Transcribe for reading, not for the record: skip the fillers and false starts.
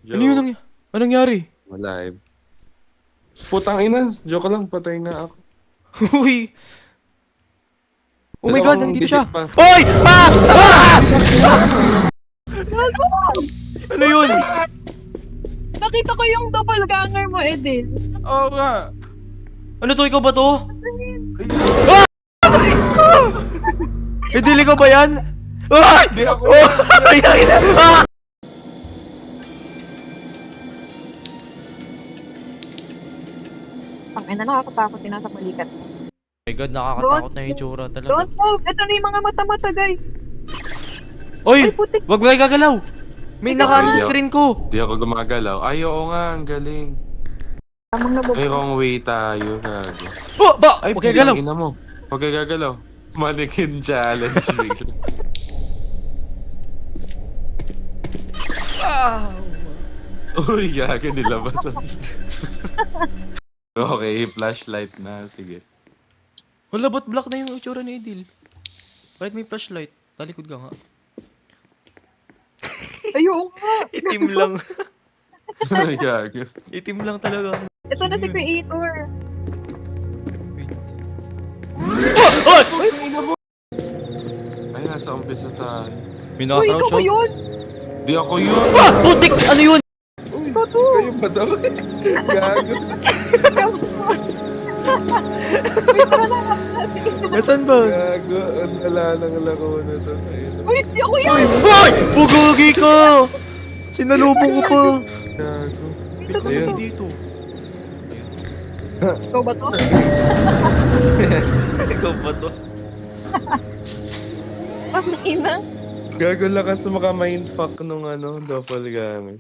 Ano yun? Joke. Anong nangyari? Live. Putang ina. Joke lang. Patay na ako. Uy! Oh my God, Dalawang nandito dikit siya! pa. Hoy! Ah! Ah! Gago! Ano yun? Nakita ko yung doppelganger mo, Edil. Oo nga. Ano to? Ikaw ba to? Ayun. Eh, dili ko ba yan? Ay! Di ako Oh! yan. Ay, ay, ay! Ah! Pangina, nakakatakot din nasa balikat mo. Oh my God, nakakatakot na yung itsura talaga. Don't move! Ito na yung mga mata-mata, guys. Oy! Ay, putik. Wag mo kayo gagalaw! May Ikaw nakaano nga. sa screen ko! Di ako gumagalaw. Ay, oo nga. Ang galing. Tamang Ay, nabog. wrong way tayo. Gago. Oh! Ba! Ay, Wag kayo galaw! ina mo. Huwag kayo gagalaw. Mannequin challenge. bigla. Ah! Uy, gago. Nilabasan. Okay, flashlight na. Sige. Wala, ba't black na yung itsura ni Edil? Bakit may flashlight? Talikod ka nga. Ayun nga. Itim lang. Gago. Itim lang talaga. Ito na si Creator. Wait. Oh! Oh! Ay, nasa umpisa tayo. May Uy, ikaw nakakrouch ba oh. yun? Di ako yun. Ah! Putik! Ano yun? Uy, Ikaw to. kayo ba daw? Gago. Uy, tara na. Nasaan ba? Gago. Ang lala ng laro na to. Tayo na. Uy, di ako yun. Ay! Pugugi ka! Sinalubong ko pa. Gago. Wait lang, Ayun. ano dito? Ikaw ba to? Ikaw ba to? Pangina. Gago lakas maka mindfuck nung doppelganger.